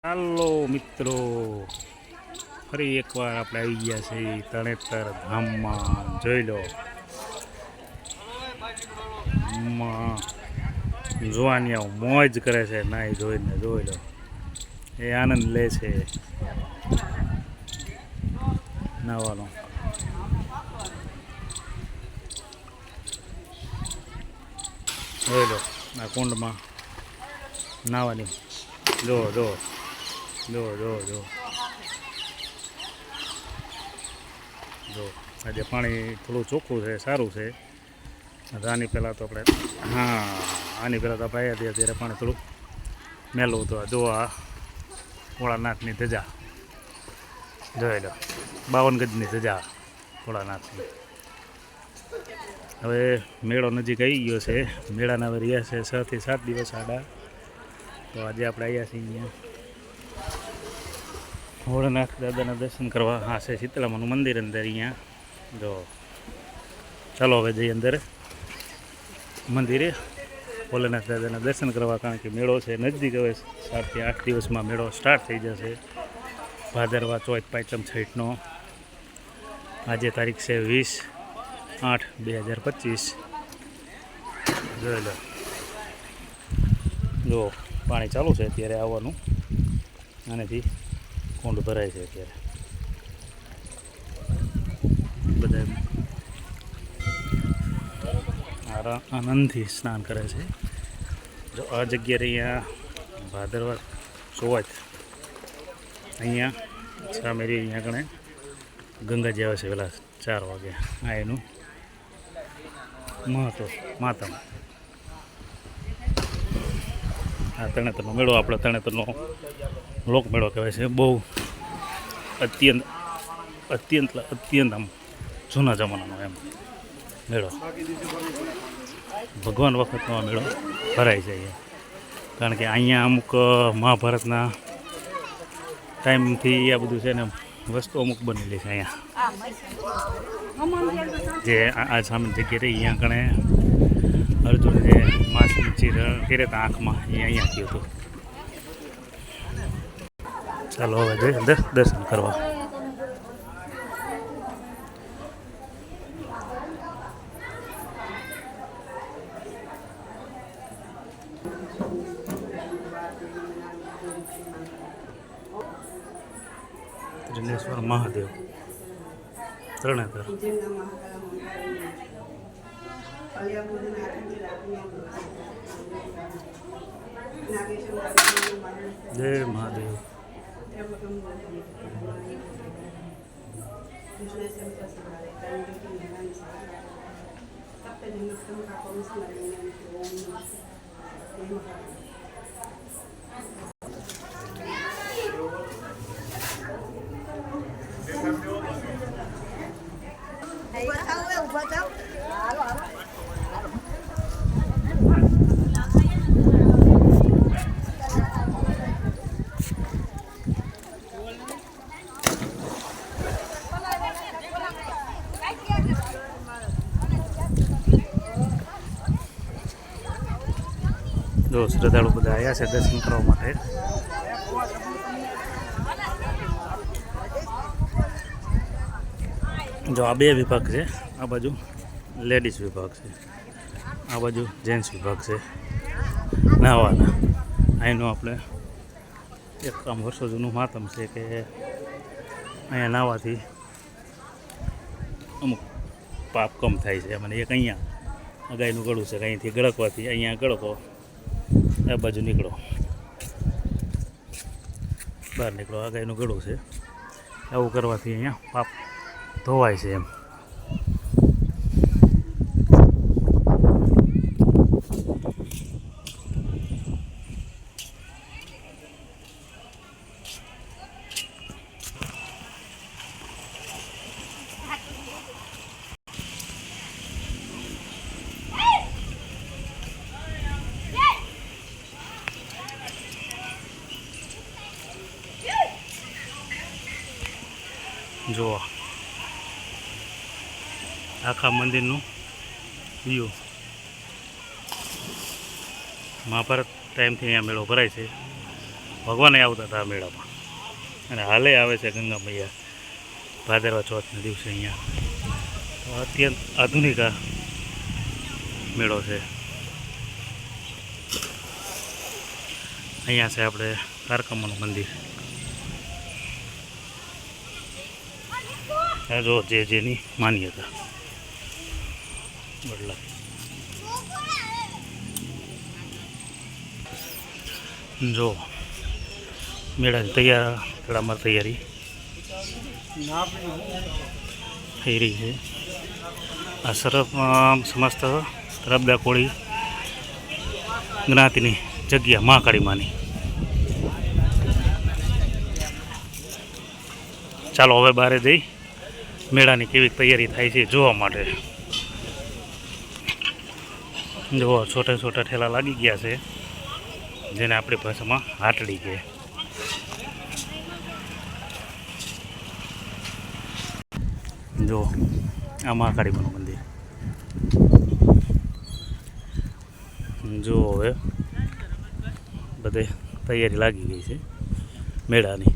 હાલો મિત્રો, ફરી એકવાર આપણે આવી ગયા છીએ તરણેતર ધામમાં. જોઈ લો, જોવાની આવું મોજ કરે છે. નાઈ જોઈને જોઈ લો, એ આનંદ લે છે નાવાનો. જોઈ લો, આ કુંડમાં નાવાની. જો જો જો જો જો જો આજે પાણી થોડું ચોખ્ખું છે, સારું છે. આની પહેલાં તો આપણે આની પહેલાં તો આપણે આવ્યા ત્યારે પાણી થોડું મેલું હતું. જો આ ભોળાનાથની ધજા જોઈ લો, 52 ગજની ધજા ભોળાનાથની. હવે મેળો નજીક આવી ગયો છે. મેળાના હવે રહ્યા છે 6 થી 7 દિવસ આડા. તો આજે આપણે આવ્યા છીએ અહીંયા ભોળાનાથ દાદાના દર્શન કરવા. હા, છે શીતળામાનું મંદિર અંદર અહીંયા. જો ચાલો હવે જઈએ અંદર મંદિરે ભોલેનાથ દાદાના દર્શન કરવા, કારણ કે મેળો છે નજદીક. હવે 7 થી 8 દિવસમાં મેળો સ્ટાર્ટ થઈ જશે. ભાદરવા ચોથ પાંચમ છઠનો. આજે તારીખ છે 20/8/2025. જોઈ લો, જો પાણી ચાલુ છે અત્યારે આવવાનું. આનેથી કુંડ ભરાય છે અત્યારે. બધા આનંદથી સ્નાન કરે છે. જો આ જગ્યાએ અહીંયા ભાદરવા ચોથ અહીંયા સામે અહીંયા કણે ગંગાજી આવે છે પેલા 4 વાગે. આ એનું મહત્વ માતમ. આ તરણેતરનો મેળો, આપણે તરણેતરનો લોકમેળો કહેવાય છે. બહુ અત્યંત આમ જૂના જમાનાનો એમ મેળો. ભગવાન વખતનો આ મેળો ભરાય છે અહીંયા, કારણ કે અહીંયા અમુક મહાભારતના ટાઈમથી આ બધું છે ને વસ્તુ અમુક બનેલી છે અહીંયા. જે આ સામે જગ્યાએ અહીંયા કણે અર્જુન જે માછલી ચીરણ ફેરે હતા આંખમાં, એ અહીંયા થયું હતું. ચાલો હવે જઈએ અંદર દર્શન કરવા. ત્રિનેશ્વર મહાદેવ તરણેતર. જય મહાદેવ. જો શ્રદ્ધાળુ બધા આવ્યા છે દર્શન કરવા માટે. જો આ 2 વિભાગ છે. આ બાજુ લેડીઝ વિભાગ છે, આ બાજુ જેન્ટ્સ વિભાગ છે નાહવાના. અહીંનું આપણે એક આમ વર્ષો જૂનું માતમ છે કે અહીંયા નાહવાથી અમુક પાપ કમ થાય છે. મને એક અહીંયા ગાયનું ગળું છે, અહીંથી ગળકવાથી અહીંયા ગળકો, આ બાજુ નીકળો, બહાર નીકળો. આ ગાયનું ગળું છે. આવું કરવાથી અહીંયા પાપ ધોવાય છે એમ. જુઓ આખા મંદિરનું વ્યૂ. મહાભારત ટાઈમથી અહીંયા મેળો ભરાય છે. ભગવાન આવતા હતા આ મેળામાં, અને હાલે આવે છે ગંગા મૈયા ભાદરવા ચોથના દિવસે અહીંયા. તો અત્યંત આધુનિક આ મેળો છે. અહીંયા છે આપણે કારકામાનું મંદિર. આ જો જેની માન્યતા બદલા. જો મેળાની તૈયારમાં તૈયારી થઈ રહી છે. આ સમસ્ત રબદા કોળી જ્ઞાતિની જગ્યા મહાકાળી માની. ચાલો હવે બહાર જઈ મેળાની કેવી તૈયારી થાય છે જોવા માટે. જુઓ છોટા છોટા ઠેલા લાગી ગયા છે, જેને આપણી ભાષામાં હાટડી કહે. જો આ મહાકાળીમાનું મંદિર. જો હવે બધે તૈયારી લાગી ગઈ છે મેળાની.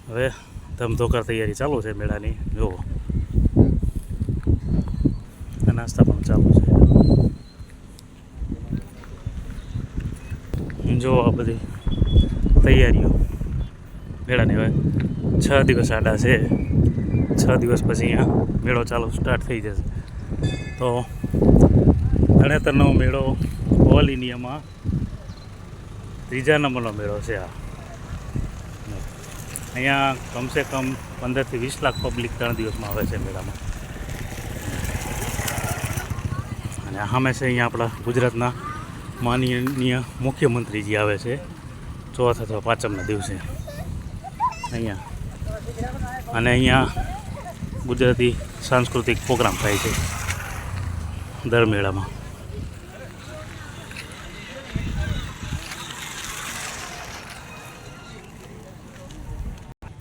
હવે ધમધોકાર તૈયારી ચાલુ છે મેળાની. જુઓ નાસ્તા પણ ચાલુ છે. જો આ બધી તૈયારીઓ મેળાની. હવે 6 દિવસ આડા છે. 6 દિવસ પછી અહીંયા મેળો ચાલુ સ્ટાર્ટ થઈ જશે. તો તરણેતરનો મેળો ઓલ ઇન્ડિયામાં 3જા નંબરનો મેળો છે આ. અહીંયા કમસે કમ 15 થી 20 લાખ પબ્લિક 3 દિવસમાં આવે છે મેળામાં. અને સામે છે અહીંયા આપણા ગુજરાતના માનનીય મુખ્યમંત્રીજી આવે છે ચોથ અથવા પાંચમના દિવસે અહીંયા. અને અહીંયા ગુજરાતી સાંસ્કૃતિક પ્રોગ્રામ થાય છે દર મેળામાં.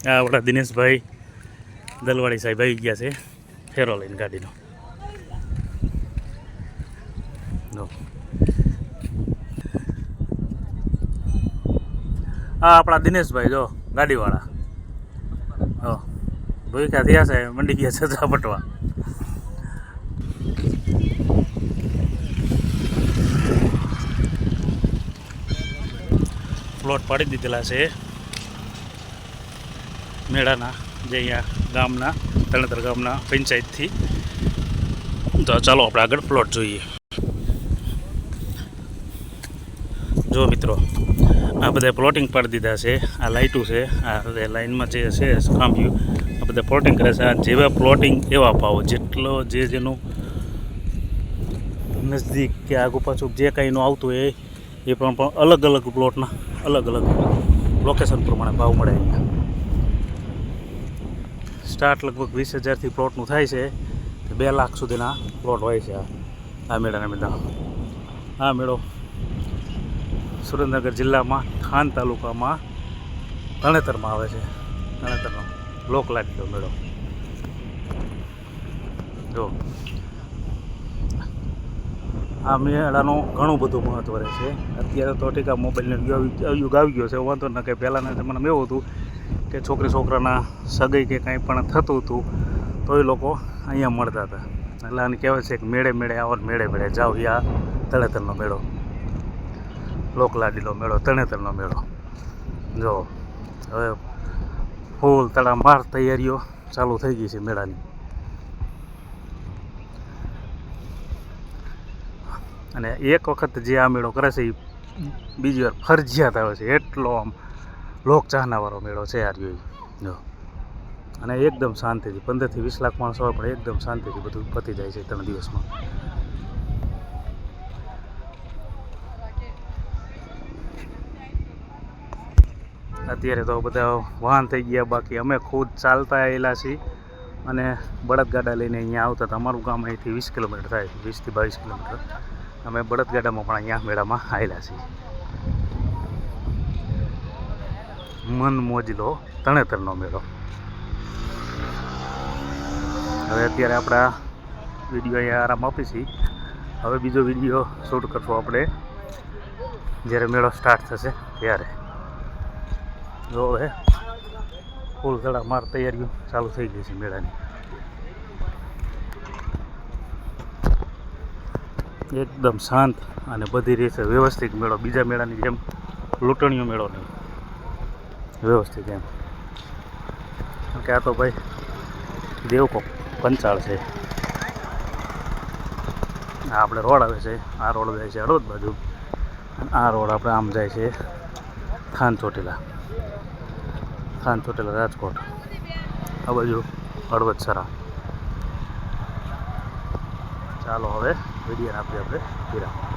આ આપણા દિનેશભાઈ દલવાડી સાહેબ આવી ગયા છે ફેરો લઈને ગાડીનો. હા આપણા દિનેશભાઈ જો ગાડીવાળા. હો ભૂખ્યા થયા છે, મંડી ગયા છે ઝાપટવા. પ્લોટ પાડી દીધેલા છે મેળાના, જે અહીંયા ગામના તરણેતર ગામના પંચાયતથી. તો ચાલો આપણે આગળ પ્લોટ જોઈએ. જો મિત્રો આ બધા પ્લોટિંગ પાડી દીધા છે. આ લાઇટું છે, આ લાઇનમાં જે છે ખાંભ્યું, આ બધા પ્લોટિંગ કરે છે. આ જેવા પ્લોટિંગ એવા ભાવ. જેટલો જેનું નજદીક કે આગુ પાછું જે કાંઈનું આવતું હોય એ પણ અલગ અલગ પ્લોટના અલગ અલગ લોકેશન પ્રમાણે ભાવ મળે. અહીંયા સ્ટાર્ટ લગભગ 20,000થી પ્લોટનું થાય છે. 2 લાખ સુધીના પ્લોટ હોય છે આ મેળાના બધા. આ મેળો સુરેન્દ્રનગર જિલ્લામાં થાન તાલુકામાં તરણેતરમાં આવે છે. તરણેતરનો લોકલાડીલો મેળો. જો આ મેળાનું ઘણું બધું મહત્ત્વ રહે છે. અત્યારે તો ટીકા મોબાઈલનો યુગ આવી ગયો છે, વાંધો ન કે પહેલાંના જમાનામાં એવું હતું કે છોકરાના સગાઈ કે કાંઈ પણ થતું હતું તો એ લોકો અહીંયા મળતા હતા. એટલે આને કહેવાય છે કે મેળે મેળે આવો, મેળે મેળે જાઓ. આ તરણેતરનો મેળો, લોકલાડીલો મેળો, તરણેતરનો મેળો. જો હવે ફૂલ તડામાર તૈયારીઓ ચાલુ થઈ ગઈ છે મેળાની. અને એક વખત જે આ મેળો કરે છે એ બીજી વાર ફરજિયાત આવે છે. એટલો આમ લોક ચાહનાવાળો મેળો છે યાર. જો અને એકદમ શાંતિથી 15 થી 20 લાખ માણસો હોય પણ એકદમ શાંતિથી બધું પતી જાય છે 3 દિવસમાં. અત્યારે તો બધા વાહન થઈ ગયા, બાકી અમે ખુદ ચાલતા આવેલા છીએ અને બળદગાડા લઈને અહીંયા આવતા હતા. અમારું ગામ અહીંથી 20 કિલોમીટર થાય, 20 થી 22 કિલોમીટર. અમે બળદગાડામાં પણ અહીંયા મેળામાં આવેલા છીએ. મન મોજલો તરણેતરનો મેળો. હવે અત્યારે આપણા વિડીયો અહીંયા આરામ આપી છીએ. હવે બીજો વિડીયો શૂટ કરશું આપણે જ્યારે મેળો સ્ટાર્ટ થશે ત્યારે. જો હવે ફૂલ ધડામાર તૈયારીઓ ચાલુ થઈ ગઈ છે મેળાની. એકદમ શાંત અને બધી રીતે વ્યવસ્થિત મેળો, બીજા મેળાની જેમ લૂંટણીયો મેળો નહીં, વ્યવસ્થિત એમ. કારણ કે આ તો ભાઈ દેવકો પંચાળ છે. આ આપણે રોડ આવે છે, આ રોડ જાય છે હળવદ બાજુ, અને આ રોડ આપણે આમ જાય છે થાન ચોટીલા રાજકોટ, આ બાજુ હળવદ સરા. ચાલો હવે વિડીયો આપીએ આપણે વિરામ.